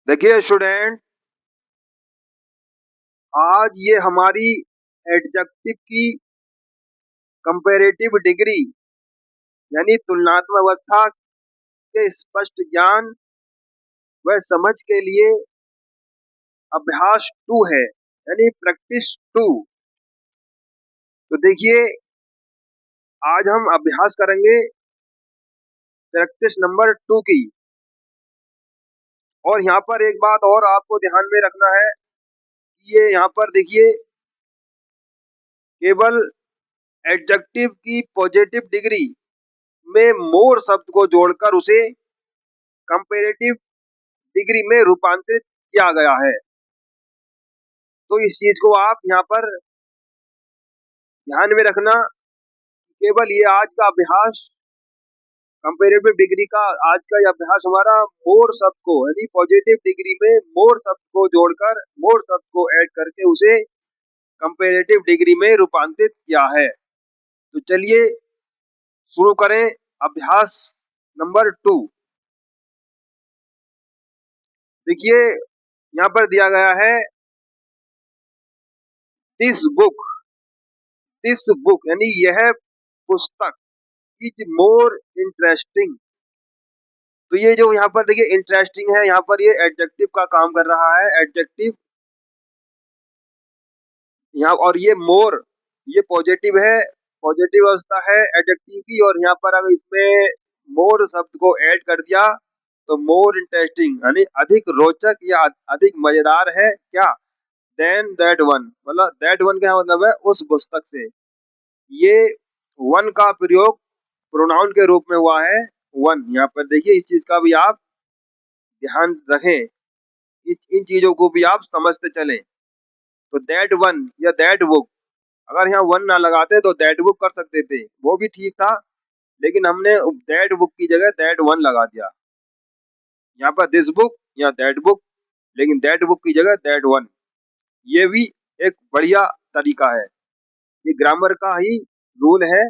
देखिए स्टूडेंट, आज ये हमारी एडजेक्टिव की कंपैरेटिव डिग्री यानी तुलनात्मक अवस्था के स्पष्ट ज्ञान व समझ के लिए अभ्यास 2 है, यानी प्रैक्टिस 2। तो देखिए, आज हम अभ्यास करेंगे प्रैक्टिस नंबर 2 की। और यहाँ पर एक बात और आपको ध्यान में रखना है कि ये यहाँ पर देखिए, केवल एडजेक्टिव की पॉजिटिव डिग्री में मोर शब्द को जोड़कर उसे कंपैरेटिव डिग्री में रूपांतरित किया गया है। तो इस चीज को आप यहाँ पर ध्यान में रखना। केवल ये आज का अभ्यास, कंपैरेटिव डिग्री का आज का ये अभ्यास हमारा मोर शब्द को यानी पॉजिटिव डिग्री में मोर शब्द को जोड़कर, मोर शब्द को ऐड करके उसे कंपैरेटिव डिग्री में रूपांतरित किया है। तो चलिए शुरू करें अभ्यास नंबर 2। देखिए, यहाँ पर दिया गया है दिस बुक। दिस बुक यानी यह पुस्तक इज मोर इंटरेस्टिंग। तो ये जो यहाँ पर देखिए इंटरेस्टिंग है, यहाँ पर ये एडजेक्टिव का काम कर रहा है, एडजेक्टिव यहाँ। और ये मोर, ये पॉजिटिव है, पॉजिटिव अवस्था है एडजेक्टिव की। और यहाँ पर अगर इसमें मोर शब्द को ऐड कर दिया तो मोर इंटरेस्टिंग यानी अधिक रोचक या अधिक मजेदार है क्या, देन दैट वन। मतलब दैट वन क्या मतलब है, उस पुस्तक से। ये वन का प्रयोग प्रोनाउन के रूप में हुआ है, वन। यहाँ पर देखिए, इस चीज का भी आप ध्यान रखें, इन चीजों को भी आप समझते चलें। तो दैट वन या दैट बुक, अगर यहाँ वन ना लगाते तो दैट बुक कर सकते थे, वो भी ठीक था। लेकिन हमने दैट बुक की जगह दैट वन लगा दिया। यहाँ पर दिस बुक या दैट बुक, लेकिन दैट बुक की जगह दैट वन। ये भी एक बढ़िया तरीका है। ये ग्रामर का ही रूल है,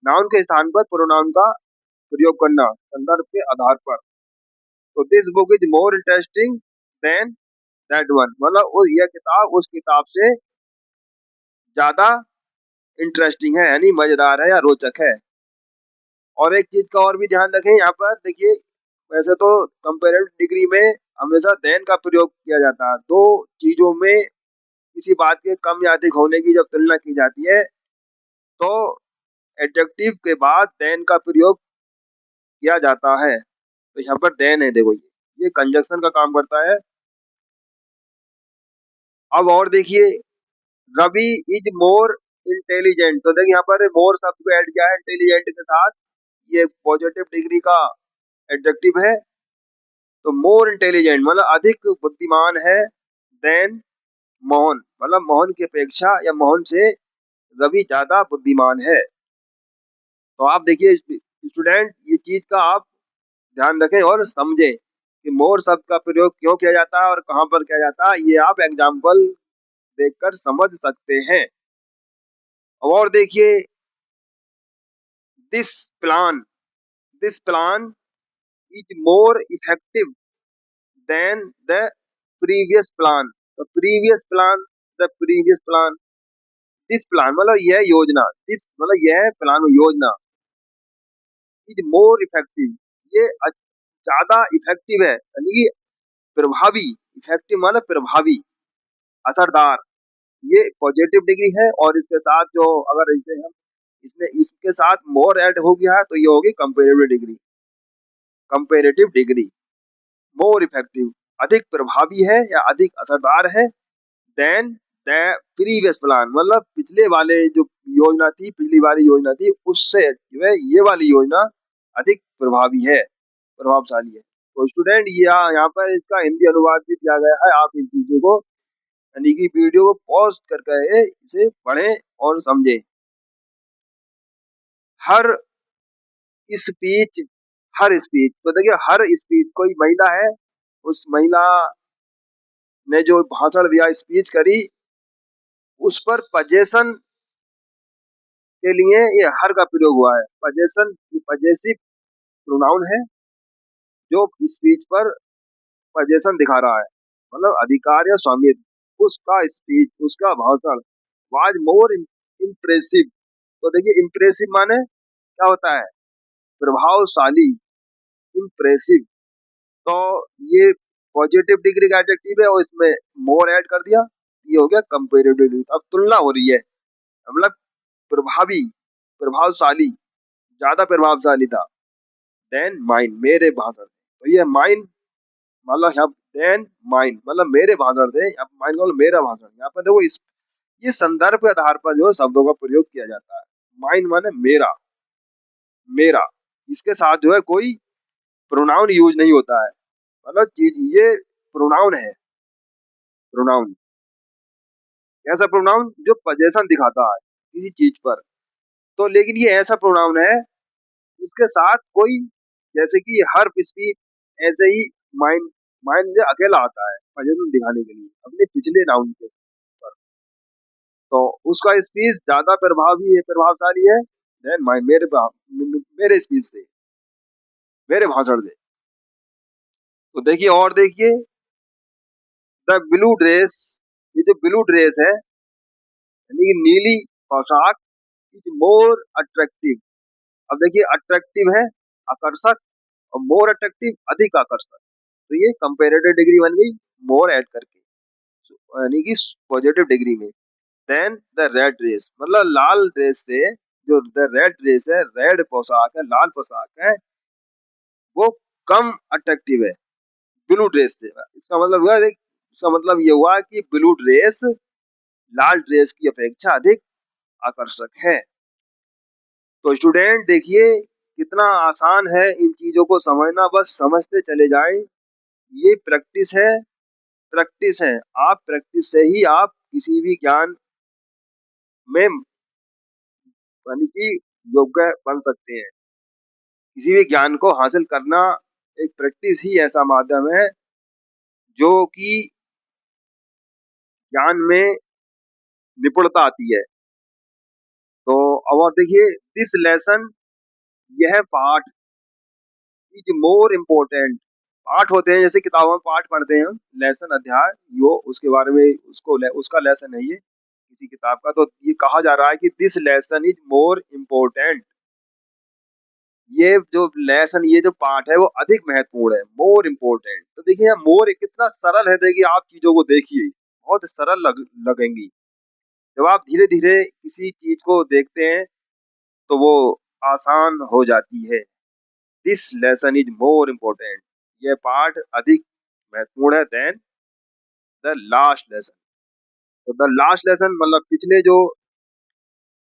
नाउन के स्थान पर प्रोनाउन का प्रयोग करना संदर्भ के आधार पर। तो this book is more interesting than that one, मतलब यह किताब उस किताब से ज्यादा इंटरेस्टिंग है, यानी मजेदार है या रोचक है। और एक चीज का और भी ध्यान रखें, यहाँ पर देखिए, वैसे तो कंपैरेटिव डिग्री में हमेशा देन का प्रयोग किया जाता है। दो चीजों में किसी बात के कम या अधिक होने की जब तुलना की जाती है तो एडजेक्टिव के बाद देन का प्रयोग किया जाता है। तो यहाँ पर देन है, देखो ये कंजक्शन का काम करता है। अब और देखिए, रवि इज मोर इंटेलिजेंट। तो देखिए, यहाँ पर मोर शब्द को ऐड किया है इंटेलिजेंट के साथ, ये पॉजिटिव डिग्री का एडजेक्टिव है। तो मोर इंटेलिजेंट मतलब अधिक बुद्धिमान है, देन मोहन, मतलब मोहन की अपेक्षा या मोहन से रवि ज्यादा बुद्धिमान है। तो आप देखिए स्टूडेंट, ये चीज का आप ध्यान रखें और समझें कि मोर शब्द का प्रयोग क्यों किया जाता है और कहां पर किया जाता है, ये आप एग्जाम्पल देखकर समझ सकते हैं। और देखिए, this plan, this plan is more effective than the previous plan. The previous plan, the previous plan, this plan मतलब यह योजना, दिस मतलब यह प्लान योजना, इज मोर इफेक्टिव ये ज्यादा इफेक्टिव है, यानी प्रभावी। इफेक्टिव मतलब प्रभावी, असरदार। ये पॉजिटिव डिग्री है और इसके साथ जो अगर इसे हम इसने इसके साथ मोर ऐड हो गया है तो ये होगी comparative degree. Comparative degree more effective, अधिक प्रभावी है या अधिक असरदार है, देन द प्रीवियस प्लान मतलब पिछले वाले जो योजना थी, पिछली वाली योजना थी उससे जो है ये वाली योजना अधिक प्रभावी है, प्रभावशाली है। तो स्टूडेंट, ये यहाँ पर इसका हिंदी अनुवाद भी दिया गया है, आप इन चीजों को यानी कि वीडियो को पॉज करके इसे पढ़ें और समझें। हर स्पीच, हर स्पीच, तो देखिए हर स्पीच, कोई महिला है, उस महिला ने जो भाषण दिया, स्पीच करी, उस पर पजेशन के लिए ये हर का प्रयोग हुआ है। पजेशन, ये पजेसिव प्रोनाउन है जो स्पीच पर पोजीशन दिखा रहा है, मतलब अधिकार या स्वामित्व, उसका स्पीच, उसका भाषण वाज मोर इम्प्रेसिव। तो देखिए इम्प्रेसिव माने क्या होता है, प्रभावशाली, इम्प्रेसिव। तो ये पॉजिटिव डिग्री का एडजेक्टिव है और इसमें मोर ऐड कर दिया, ये हो गया कंपेरेटिव डिग्री। अब तुलना हो रही है, मतलब प्रभावी, प्रभावशाली, ज्यादा प्रभावशाली था देन माइन, मेरे भाषण। तो ये माइन मतलब यहाँ देन माइन मतलब मेरे भाषण थे, अब माइन मतलब मेरा भाषण। यहाँ पर देखो इस ये संदर्भ के आधार पर जो है शब्दों का प्रयोग किया जाता है। माइन माने मेरा, मेरा, इसके साथ जो है कोई प्रोनाउन यूज नहीं होता है, मतलब ये प्रोनाउन है, प्रोनाउन। ऐसा प्रोनाउन जो पोजेशन दिखाता है किसी चीज पर। तो लेकिन ये ऐसा प्रोनाउन है इसके साथ कोई, जैसे कि हर स्पीच, ऐसे ही माइंड, माइंड जो अकेला आता है पोजेशन दिखाने के लिए अपने पिछले नाउन के पर। तो उसका स्पीच ज्यादा प्रभावी है, प्रभावशाली है देन माइंड, मेरे स्पीच से, मेरे भाषण से। तो देखिए और देखिए, द ब्लू ड्रेस, ये जो ब्लू ड्रेस है यानी कि नीली पोशाक, इज मोर अट्रैक्टिव। अब देखिए अट्रैक्टिव है आकर्षक, और मोर अट्रैक्टिव अधिक आकर्षक। तो ये कंपेरेटिव डिग्री बन गई मोर ऐड करके, यानी कि पॉजिटिव डिग्री में। देन द रेड ड्रेस मतलब लाल ड्रेस से, जो द रेड ड्रेस है, रेड पोशाक है, लाल पोशाक है, वो कम अट्रैक्टिव है ब्लू ड्रेस से। इसका मतलब हुआ, इसका मतलब ये हुआ कि ब्लू ड्रेस लाल ड्रेस की अपेक्षा अधिक आकर्षक है। तो स्टूडेंट देखिए कितना आसान है इन चीजों को समझना, बस समझते चले जाएं। ये प्रैक्टिस है, आप प्रैक्टिस से ही आप किसी भी ज्ञान में यानी कि योग्य बन सकते हैं। किसी भी ज्ञान को हासिल करना एक प्रैक्टिस ही ऐसा माध्यम है जो कि ज्ञान में निपुणता आती है। तो अब और देखिए दिस लेसन, यह पाठ, इज मोर इम्पोर्टेंट। पाठ होते हैं जैसे किताबों में पाठ पढ़ते हैं हम, लेसन अध्याय, यो उसके बारे में उसका लेसन है ये किसी किताब का। तो ये कहा जा रहा है कि this lesson is more important, ये जो लेसन, ये जो पाठ है वो अधिक महत्वपूर्ण है, मोर इम्पोर्टेंट। तो देखिए यहाँ मोर कितना सरल है, देखिए आप चीजों को देखिए बहुत सरल लगेंगी। जब आप धीरे धीरे किसी चीज को देखते हैं तो वो आसान हो जाती है। This lesson is more important, यह पाठ अधिक महत्वपूर्ण है देन द लास्ट लेसन। तो द लास्ट लेसन मतलब पिछले जो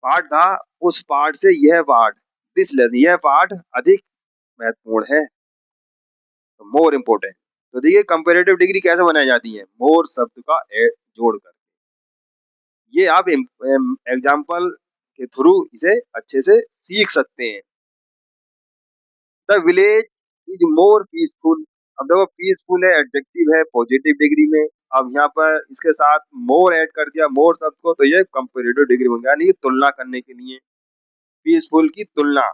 पाठ था उस पाठ से यह पाठ, दिस लेसन, यह पाठ अधिक महत्वपूर्ण है, मोर इम्पोर्टेंट। तो देखिए कंपेरेटिव डिग्री कैसे बनाई जाती है, मोर शब्द का जोड़कर। ये आप एग्जाम्पल के थ्रू इसे अच्छे से सीख सकते हैं। The village is more peaceful. अब देखो पीसफुल है, एडजेक्टिव है पॉजिटिव डिग्री में। अब यहाँ पर इसके साथ मोर ऐड कर दिया, मोर शब्द को, तो ये कंपेरेटिव डिग्री बन गया, यानी कि तुलना करने के लिए। पीसफुल की तुलना,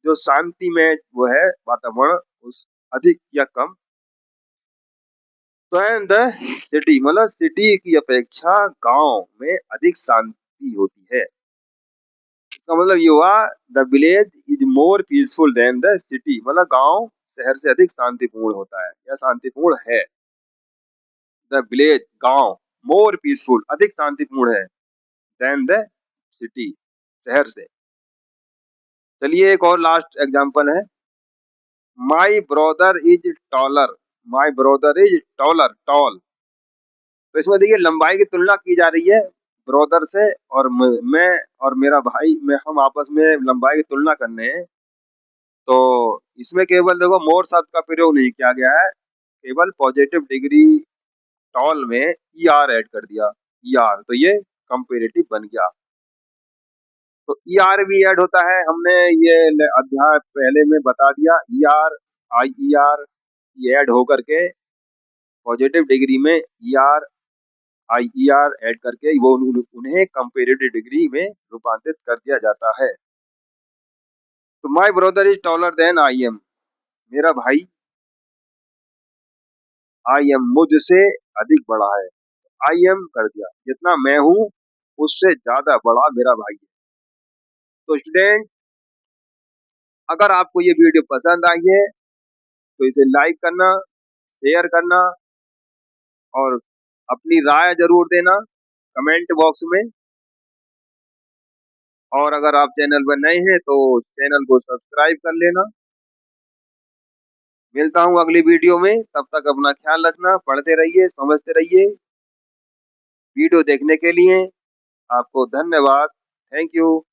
जो शांति में वो है वातावरण, उस अधिक या कम। तो है द सिटी मतलब सिटी की अपेक्षा गांव में अधिक शांति होती है। इसका मतलब ये हुआ the village is more peaceful than the city, मतलब गांव शहर से अधिक शांतिपूर्ण होता है या शांतिपूर्ण है। द विलेज गांव, मोर पीसफुल अधिक शांतिपूर्ण है देन द सिटी शहर से। चलिए एक और लास्ट एग्जांपल है, my brother is taller, my brother is taller, tall. तो इसमें देखिए लंबाई की तुलना की जा रही है ब्रदर से, और मैं और मेरा भाई में हम आपस में लंबाई की तुलना करने हैं। तो इसमें केवल देखो मोर शब्द का प्रयोग नहीं किया गया है, केवल पॉजिटिव डिग्री टॉल में ई आर ऐड कर दिया, ई आर, तो ये कंपेरेटिव बन गया। तो ई आर भी ऐड होता है, हमने ये अध्याय पहले में बता दिया। ई आर, आई ई आर, ये ऐड होकर के पॉजिटिव डिग्री में ई आर, आई ई आर ऐड करके वो उन्हें कंपेरेटिव डिग्री में रूपांतरित कर दिया जाता है। तो my brother is taller than I am, मेरा भाई आई एम मुझसे अधिक बड़ा है, आई एम कर दिया, जितना मैं हूं उससे ज्यादा बड़ा मेरा भाई है। तो स्टूडेंट, अगर आपको ये वीडियो पसंद आई है तो इसे लाइक करना, शेयर करना और अपनी राय जरूर देना कमेंट बॉक्स में। और अगर आप चैनल पर नए हैं तो चैनल को सब्सक्राइब कर लेना। मिलता हूँ अगली वीडियो में, तब तक अपना ख्याल रखना, पढ़ते रहिए, समझते रहिए। वीडियो देखने के लिए आपको धन्यवाद। Thank you.